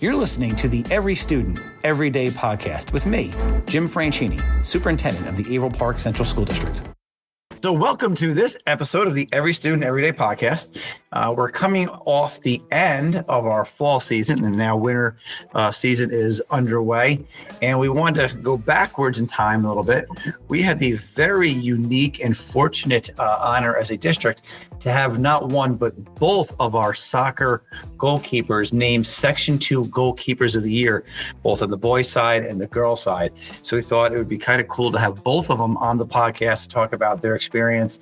You're listening to the Every Student, Everyday podcast with me, Jim Franchini, Superintendent of the Averill Park Central School District. So welcome to this episode of the Every Student Everyday podcast. We're coming off the end of our fall season, and now winter season is underway. And we wanted to go backwards in time a little bit. We had the very unique and fortunate honor as a district to have not one, but both of our soccer goalkeepers named Section II Goalkeepers of the Year, both on the boys' side and the girls' side. So we thought it would be kind of cool to have both of them on the podcast to talk about their experience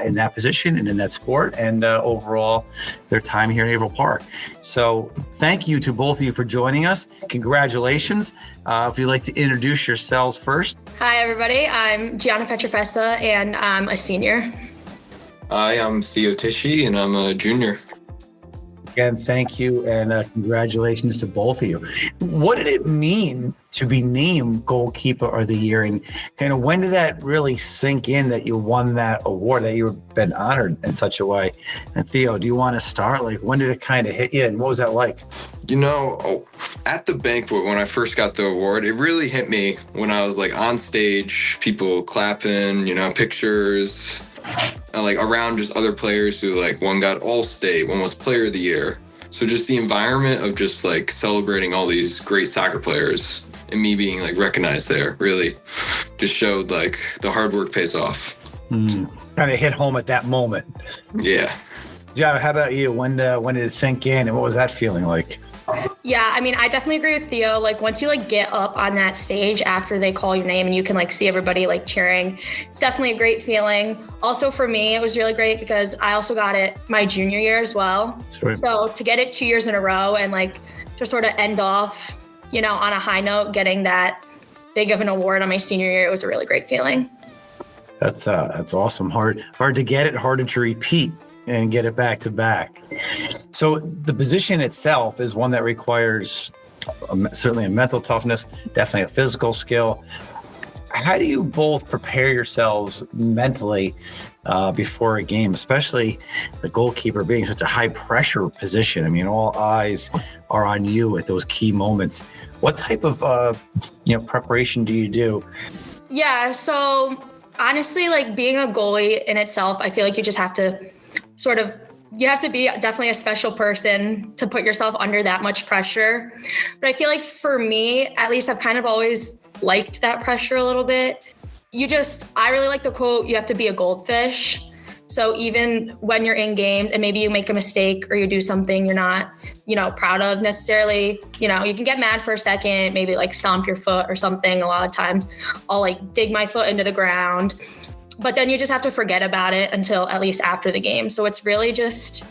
in that position and in that sport, and overall their time here in Averill Park. So thank you to both of you for joining us. Congratulations. If you'd like to introduce yourselves first. Hi, everybody. I'm Gianna Pietrafesa, and I'm a senior. Hi, I'm Tichy, and I'm a junior. Again, thank you, and congratulations to both of you. What did it mean to be named Goalkeeper of the Year, and kind of when did that really sink in that you won that award, that you've been honored in such a way? And Theo, do you want to start? Like, when did it kind of hit you, and what was that like? You know, at the banquet when I first got the award, it really hit me when I was like on stage, people clapping, pictures. Like around just other players who like one got All-State, one was Player of the Year. So just the environment of just like celebrating all these great soccer players and me being like recognized there really just showed like the hard work pays off. Kind of hit home at that moment. Yeah. Gianna, how about you? When did it sink in, and what was that feeling like? Yeah, I mean, I definitely agree with Theo. Like, once you like get up on that stage after they call your name and you can like see everybody like cheering, it's definitely a great feeling. Also for me, it was really great because I also got it my junior year as well. Sweet. So to get it 2 years in a row and like to sort of end off, on a high note, getting that big of an award on my senior year, it was a really great feeling. That's awesome. Hard to get it, harder to repeat and get it back to back. So the position itself is one that requires certainly a mental toughness, definitely a physical skill. How do you both prepare yourselves mentally before a game, especially the goalkeeper being such a high pressure position? I mean, all eyes are on you at those key moments. What type of preparation do you do? Yeah, so honestly, like being a goalie in itself, I feel like you just have to you have to be definitely a special person to put yourself under that much pressure. But I feel like for me, at least I've kind of always liked that pressure a little bit. I really like the quote, you have to be a goldfish. So even when you're in games and maybe you make a mistake or you do something you're not, proud of necessarily, you can get mad for a second, maybe like stomp your foot or something. A lot of times I'll like dig my foot into the ground. But then you just have to forget about it until at least after the game. So it's really just,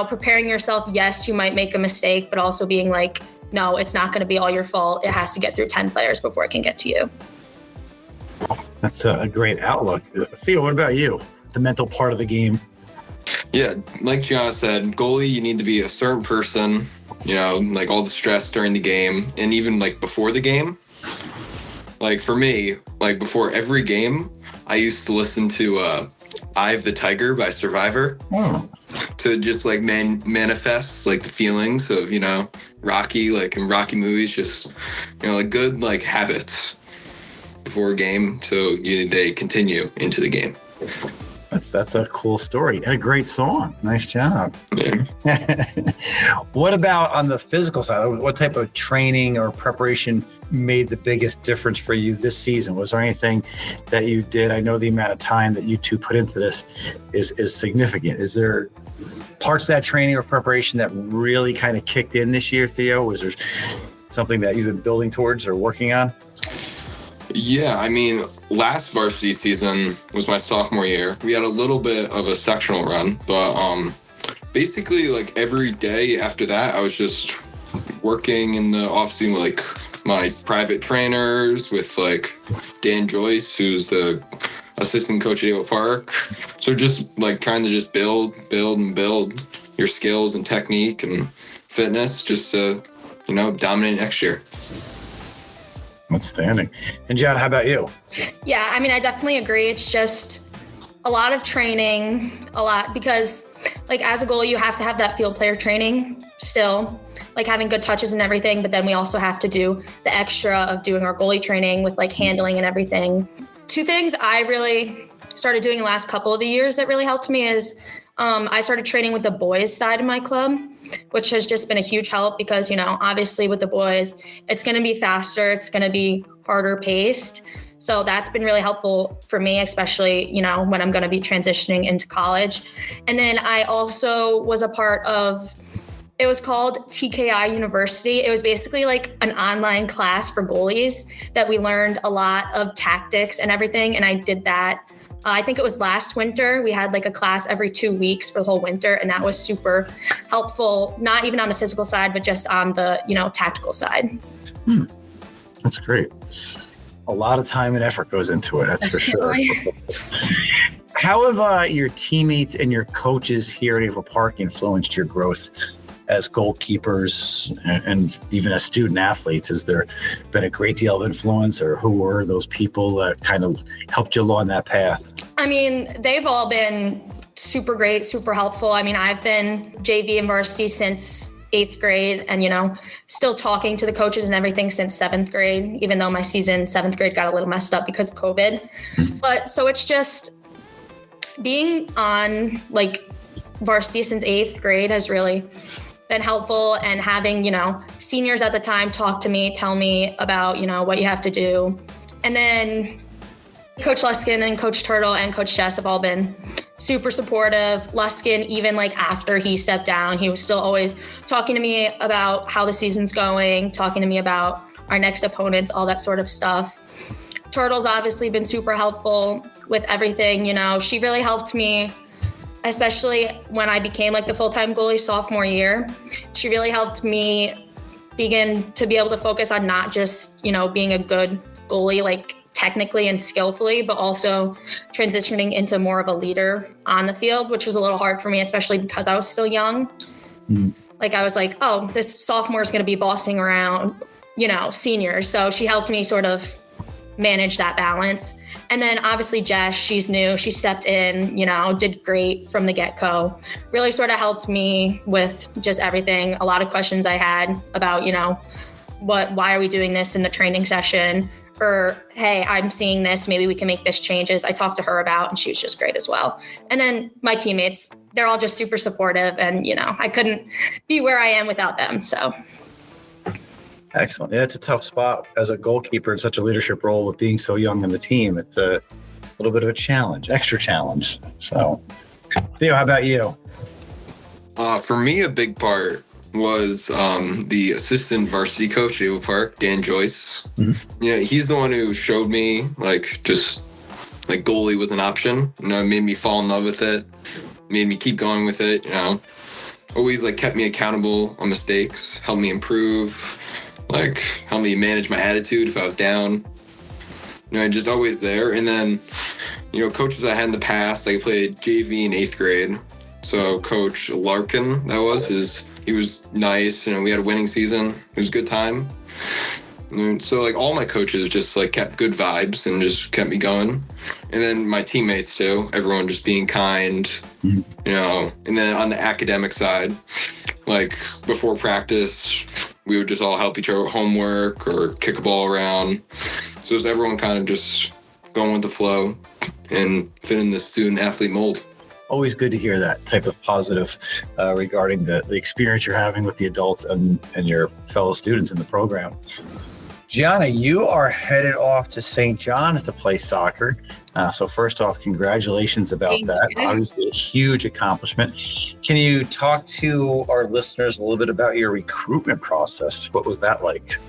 preparing yourself. Yes, you might make a mistake, but also being like, no, it's not going to be all your fault. It has to get through 10 players before it can get to you. That's a great outlook. Theo, what about you? The mental part of the game. Yeah, like Gianna said, goalie, you need to be a certain person, like all the stress during the game and even like before the game. Like for me, like before every game, I used to listen to I've the Tiger by Survivor to just like manifest like the feelings of, Rocky, like in Rocky movies, just, like good like habits before a game so they continue into the game. That's a cool story and a great song. Nice job. Yeah. What about on the physical side? What type of training or preparation made the biggest difference for you this season? Was there anything that you did? I know the amount of time that you two put into this is significant. Is there parts of that training or preparation that really kind of kicked in this year, Theo? Was there something that you've been building towards or working on? Yeah, I mean, last varsity season was my sophomore year. We had a little bit of a sectional run, but basically like every day after that, I was just working in the off-season with like my private trainers, with like Dan Joyce, who's the assistant coach at Averill Park. So just like trying to just build your skills and technique and fitness just to, dominate next year. Outstanding. And Gianna, how about you? Yeah, I mean, I definitely agree. It's just a lot of training, because like as a goalie, you have to have that field player training still, like having good touches and everything. But then we also have to do the extra of doing our goalie training with like handling and everything. Two things I really started doing the last couple of the years that really helped me is I started training with the boys side of my club, which has just been a huge help because, obviously with the boys, it's going to be faster. It's going to be harder paced. So that's been really helpful for me, especially, when I'm going to be transitioning into college. And then I also was a part of, it was called TKI University. It was basically like an online class for goalies that we learned a lot of tactics and everything. And I did that. I think it was last winter. We had like a class every 2 weeks for the whole winter. And that was super helpful, not even on the physical side, but just on the, tactical side. That's great. A lot of time and effort goes into it. That's for sure. How have your teammates and your coaches here at Averill Park influenced your growth as goalkeepers and even as student athletes? Has there been a great deal of influence, or who were those people that kind of helped you along that path? I mean, they've all been super great, super helpful. I mean, I've been JV and varsity since 8th grade and, still talking to the coaches and everything since 7th grade, even though my season 7th grade got a little messed up because of COVID. But so it's just being on like varsity since 8th grade has really been helpful, and having, seniors at the time talk to me, tell me about, what you have to do. And then Coach Luskin and Coach Turtle and Coach Jess have all been super supportive. Luskin, even like after he stepped down, he was still always talking to me about how the season's going, talking to me about our next opponents, all that sort of stuff. Turtle's obviously been super helpful with everything. She really helped me, especially when I became like the full-time goalie sophomore year. She really helped me begin to be able to focus on not just, being a good goalie, like technically and skillfully, but also transitioning into more of a leader on the field, which was a little hard for me, especially because I was still young. Like I was like, oh, this sophomore is going to be bossing around, seniors. So she helped me sort of manage that balance. And then obviously Jess, she's new. She stepped in, did great from the get-go. Really sort of helped me with just everything. A lot of questions I had about, why are we doing this in the training session? Or, hey, I'm seeing this, maybe we can make this changes. I talked to her about, and she was just great as well. And then my teammates, they're all just super supportive, and, I couldn't be where I am without them, so. Excellent. Yeah, it's a tough spot as a goalkeeper in such a leadership role with being so young in the team. It's a little bit of a challenge, extra challenge. So, Theo, how about you? For me, a big part was the assistant varsity coach at Averill Park, Dan Joyce. He's the one who showed me just goalie was an option. Made me fall in love with it, made me keep going with it. Always kept me accountable on mistakes, helped me improve, helped me manage my attitude if I was down. Just always there. And then, coaches I had in the past, I played JV in 8th grade. So Coach Larkin, he was nice. We had a winning season. It was a good time. And so all my coaches just kept good vibes and just kept me going. And then my teammates too, everyone just being kind, and then on the academic side, before practice, we would just all help each other with homework or kick a ball around. So it was everyone kind of just going with the flow and fit in the student athlete mold. Always good to hear that type of positive regarding the experience you're having with the adults and your fellow students in the program. Gianna, you are headed off to St. John's to play soccer. So first off, congratulations about that. Obviously a huge accomplishment. Can you talk to our listeners a little bit about your recruitment process? What was that like?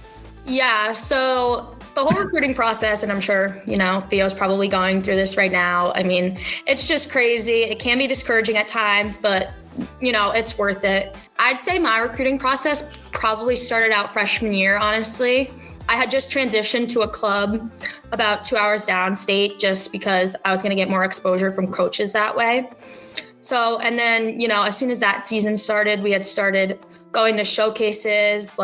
Yeah, so the whole recruiting process, and I'm sure, Theo's probably going through this right now. I mean, it's just crazy. It can be discouraging at times, but, it's worth it. I'd say my recruiting process probably started out freshman year, honestly. I had just transitioned to a club about 2 hours downstate just because I was going to get more exposure from coaches that way. So, and then, as soon as that season started, we had started going to showcases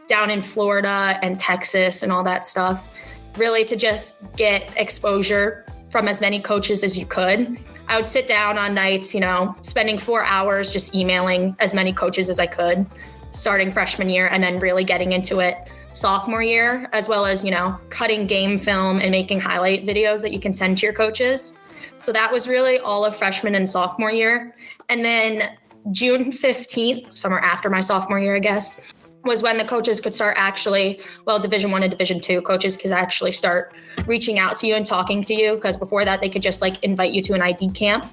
down in Florida and Texas and all that stuff, really to just get exposure from as many coaches as you could. I would sit down on nights, spending 4 hours just emailing as many coaches as I could, starting freshman year, and then really getting into it sophomore year, as well as, cutting game film and making highlight videos that you can send to your coaches. So that was really all of freshman and sophomore year. And then June 15th, somewhere after my sophomore year, I guess, was when the coaches could start Division I and Division II coaches could actually start reaching out to you and talking to you, because before that they could just invite you to an ID camp.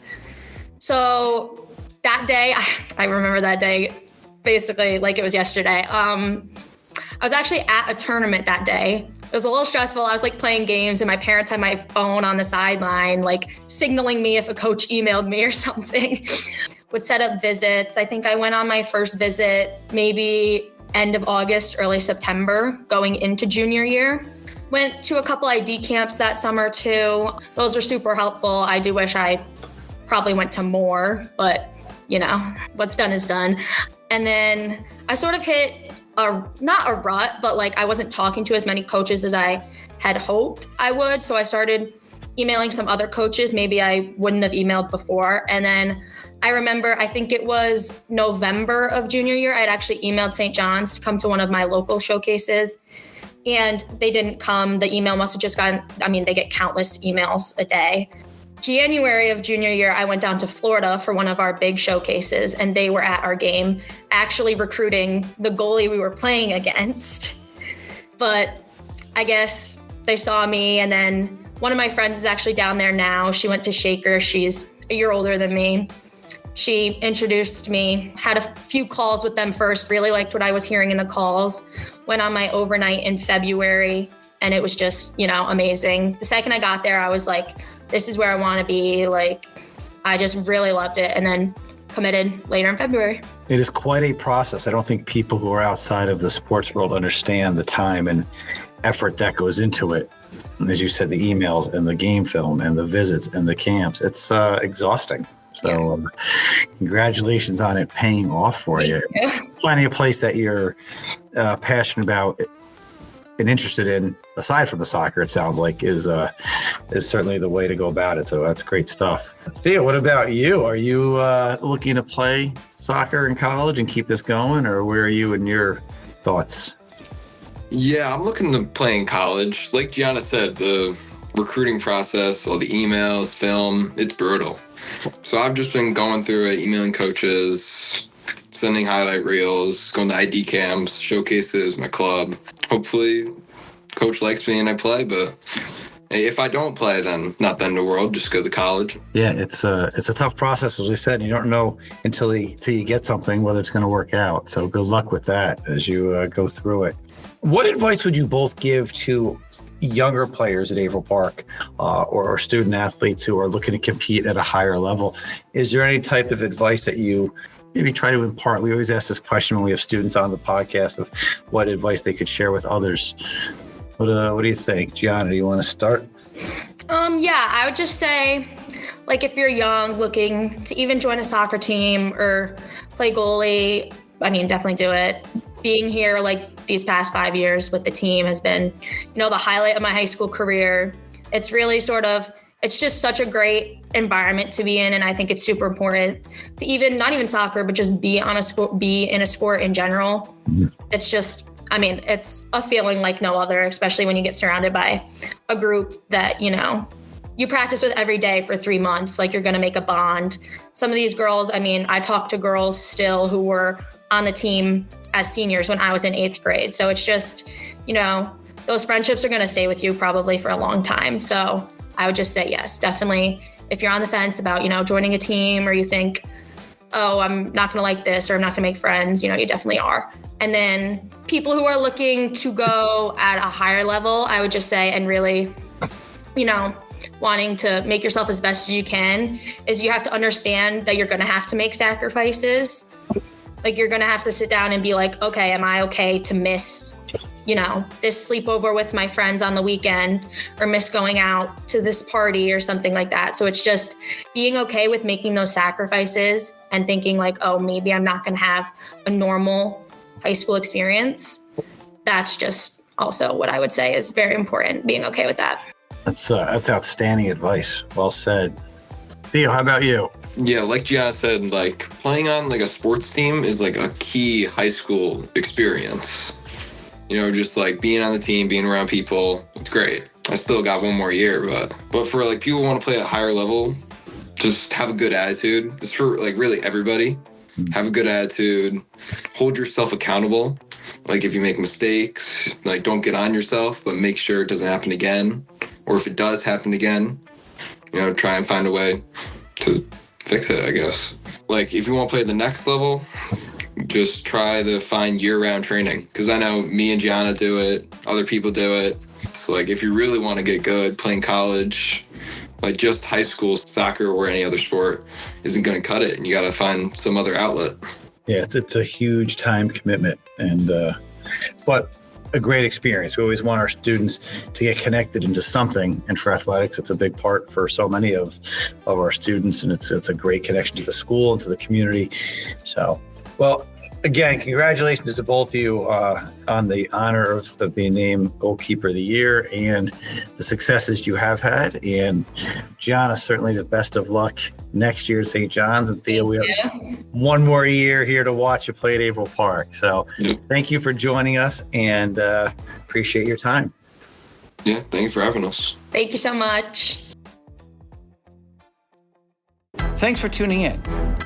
So that day, I remember that day basically like it was yesterday. I was actually at a tournament that day. It was a little stressful. I was playing games, and my parents had my phone on the sideline, signaling me if a coach emailed me or something. Would set up visits. I think I went on my first visit maybe end of August, early September, going into junior year. Went to a couple ID camps that summer too. Those were super helpful. I do wish I probably went to more, but what's done is done. And then I sort of hit not a rut, but I wasn't talking to as many coaches as I had hoped I would. So I started emailing some other coaches maybe I wouldn't have emailed before. And then I remember, I think it was November of junior year, I'd actually emailed St. John's to come to one of my local showcases, and they didn't come. The email must have just they get countless emails a day. January of junior year, I went down to Florida for one of our big showcases, and they were at our game actually recruiting the goalie we were playing against. But I guess they saw me, and then one of my friends is actually down there now. She went to Shaker. She's a year older than me. She introduced me, had a few calls with them first, really liked what I was hearing in the calls, went on my overnight in February, and it was just, amazing. The second I got there, I was like, this is where I want to be. I just really loved it, and then committed later in February. It is quite a process. I don't think people who are outside of the sports world understand the time and effort that goes into it. And as you said, the emails and the game film and the visits and the camps, it's exhausting. So congratulations on it paying off for you. Finding a place that you're passionate about and interested in, aside from the soccer, it sounds like, is certainly the way to go about it. So that's great stuff. Theo, what about you? Are you looking to play soccer in college and keep this going, or where are you in your thoughts? Yeah, I'm looking to play in college. Like Gianna said, the recruiting process, all the emails, film, it's brutal. So I've just been going through it, emailing coaches, sending highlight reels, going to ID camps, showcases, my club. Hopefully coach likes me and I play, but if I don't play, then not the end of the world, just go to college. Yeah, it's a tough process, as we said. You don't know until you get something whether it's going to work out. So good luck with that as you go through it. What advice would you both give to younger players at Averill Park or student athletes who are looking to compete at a higher level? Is there any type of advice that you maybe try to impart? We always ask this question when we have students on the podcast of what advice they could share with others. What do you think? Gianna, do you want to start? Yeah, I would just say, if you're young, looking to even join a soccer team or play goalie, definitely do it. Being here these past 5 years with the team has been, the highlight of my high school career. It's really it's just such a great environment to be in. And I think it's super important to not even soccer, but just be in a sport in general. It's just, it's a feeling like no other, especially when you get surrounded by a group that, you practice with every day for 3 months. You're going to make a bond. Some of these girls, I talk to girls still who were on the team as seniors when I was in 8th grade. So it's just, those friendships are going to stay with you probably for a long time. So I would just say, yes, definitely. If you're on the fence about, joining a team, or you think, oh, I'm not going to like this, or I'm not going to make friends, you definitely are. And then people who are looking to go at a higher level, I would just say, and really, wanting to make yourself as best as you can, is you have to understand that you're going to have to make sacrifices. You're going to have to sit down and be like, okay, am I okay to miss, this sleepover with my friends on the weekend, or miss going out to this party or something like that. So it's just being okay with making those sacrifices and thinking oh, maybe I'm not going to have a normal high school experience. That's just also what I would say is very important, being okay with that. That's outstanding advice. Well said. Theo, how about you? Yeah, like Gianna said, like playing on like a sports team is like a key high school experience. You know, just like being on the team, being around people, it's great. I still got one more year, but for like people who want to play at a higher level, just have a good attitude. Just for like really everybody, have a good attitude, hold yourself accountable. Like if you make mistakes, like don't get on yourself, but make sure it doesn't happen again. Or if it does happen again, you know, try and find a way to fix it, I guess. Like if you want to play at the next level, just try to find year-round training. Because I know me and Gianna do it, other people do it. So like if you really want to get good playing college, like just high school soccer or any other sport isn't going to cut it, and you got to find some other outlet. Yeah, it's a huge time commitment, and but a great experience. We always want our students to get connected into something, and for athletics, it's a big part for so many of our students, and it's a great connection to the school and to the community. So, well, again, congratulations to both of you on the honor of being named Goalkeeper of the Year and the successes you have had. And Gianna, certainly the best of luck next year at St. John's. And Theo, we have one more year here to watch you play at Averill Park. So thank you for joining us, and appreciate your time. Yeah, thank you for having us. Thank you so much. Thanks for tuning in.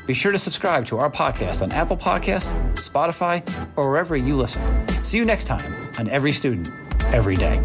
Be sure to subscribe to our podcast on Apple Podcasts, Spotify, or wherever you listen. See you next time on Every Student, Every Day.